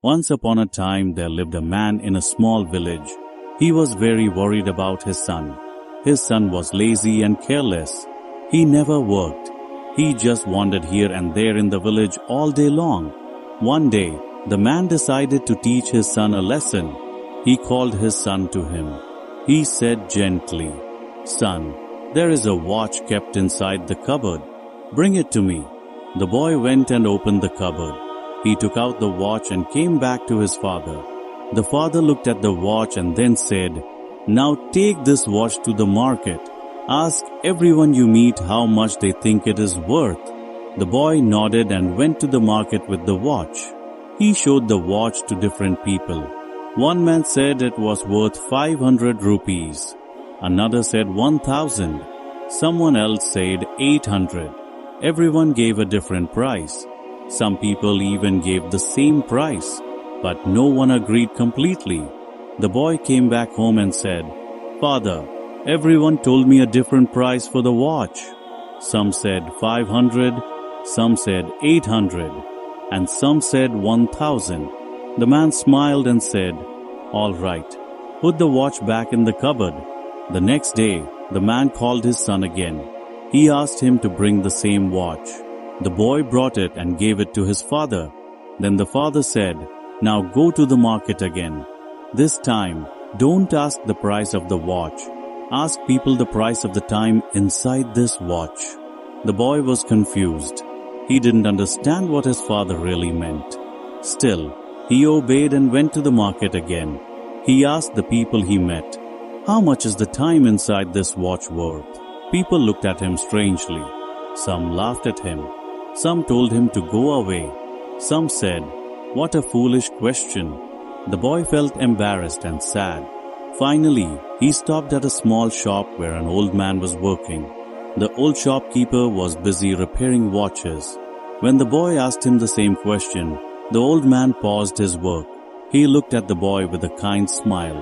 Once upon a time there lived a man in a small village. He was very worried about his son. His son was lazy and careless. He never worked. He just wandered here and there in the village all day long. One day, the man decided to teach his son a lesson. He called his son to him. He said gently, "Son, there is a watch kept inside the cupboard. Bring it to me." The boy went and opened the cupboard. He took out the watch and came back to his father. The father looked at the watch and then said, "Now take this watch to the market. Ask everyone you meet how much they think it is worth." The boy nodded and went to the market with the watch. He showed the watch to different people. One man said it was worth 500 rupees. Another said 1,000. Someone else said 800. Everyone gave a different price. Some people even gave the same price, but no one agreed completely. The boy came back home and said, "Father, everyone told me a different price for the watch. Some said 500, some said 800, and some said 1,000. The man smiled and said, "All right, put the watch back in the cupboard." The next day, the man called his son again. He asked him to bring the same watch. The boy brought it and gave it to his father. Then the father said, "Now go to the market again. This time, don't ask the price of the watch. Ask people the price of the time inside this watch." The boy was confused. He didn't understand what his father really meant. Still, he obeyed and went to the market again. He asked the people he met, "How much is the time inside this watch worth?" People looked at him strangely. Some laughed at him. Some told him to go away. Some said, "What a foolish question." The boy felt embarrassed and sad. Finally, he stopped at a small shop where an old man was working. The old shopkeeper was busy repairing watches. When the boy asked him the same question, the old man paused his work. He looked at the boy with a kind smile.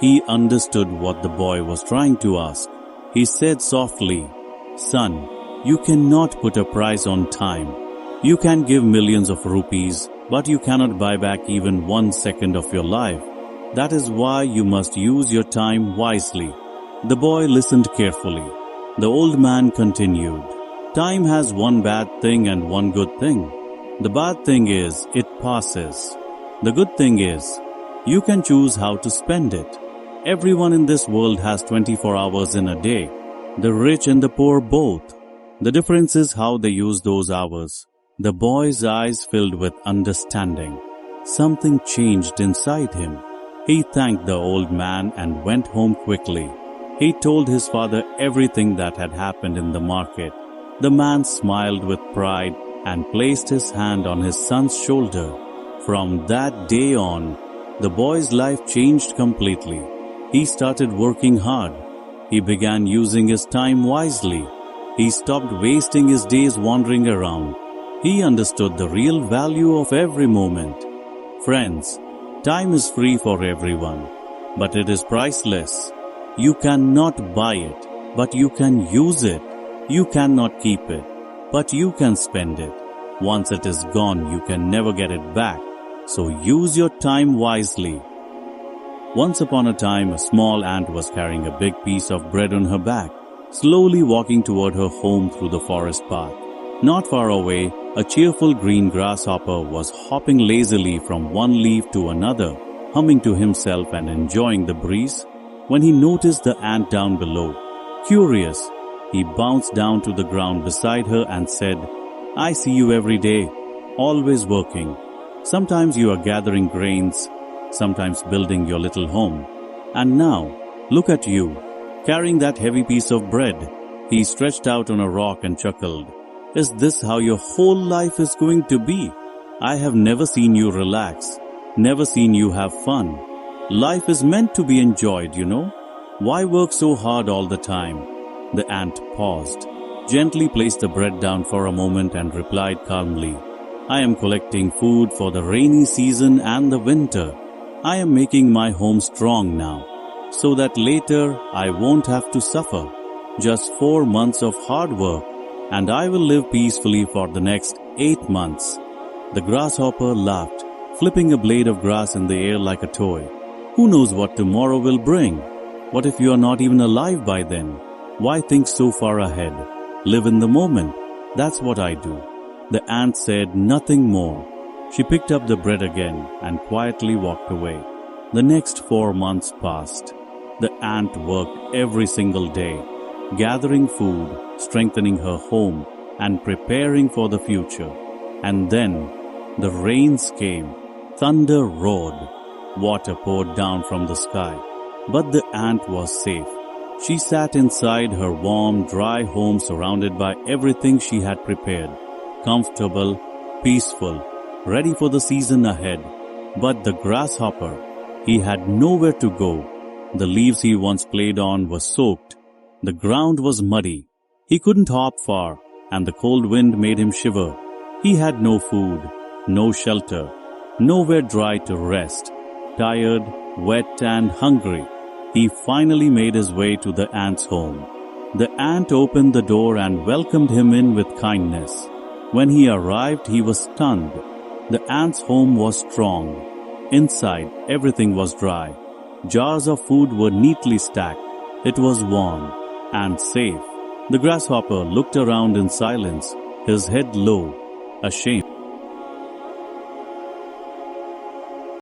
He understood what the boy was trying to ask. He said softly, "Son, you cannot put a price on time. You can give millions of rupees, but you cannot buy back even 1 second of your life. That is why you must use your time wisely." The boy listened carefully. The old man continued, "Time has one bad thing and one good thing. The bad thing is it passes. The good thing is you can choose how to spend it. Everyone in this world has 24 hours in a day, the rich and the poor both. The difference is how they use those hours." The boy's eyes filled with understanding. Something changed inside him. He thanked the old man and went home quickly. He told his father everything that had happened in the market. The man smiled with pride and placed his hand on his son's shoulder. From that day on, the boy's life changed completely. He started working hard. He began using his time wisely. He stopped wasting his days wandering around. He understood the real value of every moment. Friends, time is free for everyone, but it is priceless. You cannot buy it, but you can use it. You cannot keep it, but you can spend it. Once it is gone, you can never get it back. So use your time wisely. Once upon a time, a small ant was carrying a big piece of bread on her back, slowly walking toward her home through the forest path. Not far away, a cheerful green grasshopper was hopping lazily from one leaf to another, humming to himself and enjoying the breeze. When he noticed the ant down below, curious, he bounced down to the ground beside her and said, "I see you every day, always working. Sometimes you are gathering grains, sometimes building your little home. And now, look at you, carrying that heavy piece of bread." He stretched out on a rock and chuckled. "Is this how your whole life is going to be? I have never seen you relax, never seen you have fun. Life is meant to be enjoyed, you know. Why work so hard all the time?" The ant paused, gently placed the bread down for a moment and replied calmly, "I am collecting food for the rainy season and the winter. I am making my home strong now, so that later I won't have to suffer. Just 4 months of hard work, and I will live peacefully for the next 8 months." The grasshopper laughed. flipping a blade of grass in the air like a toy. Who knows what tomorrow will bring? What if you are not even alive by then? Why think so far ahead? Live in the moment. That's what I do. The ant said nothing more. She picked up the bread again and quietly walked away. The next 4 months passed. The ant worked every single day, gathering food, strengthening her home, and preparing for the future. And then the rains came. Thunder roared. Water poured down from the sky. But the ant was safe. She sat inside her warm, dry home surrounded by everything she had prepared. Comfortable, peaceful, ready for the season ahead. But the grasshopper, he had nowhere to go. The leaves he once played on were soaked. The ground was muddy. He couldn't hop far, and the cold wind made him shiver. He had no food, no shelter, nowhere dry to rest. Tired, wet, and hungry, he finally made his way to the ant's home. The ant opened the door and welcomed him in with kindness. When he arrived, he was stunned. The ant's home was strong. Inside, everything was dry. Jars of food were neatly stacked. It was warm and safe. The grasshopper looked around in silence, his head low, ashamed.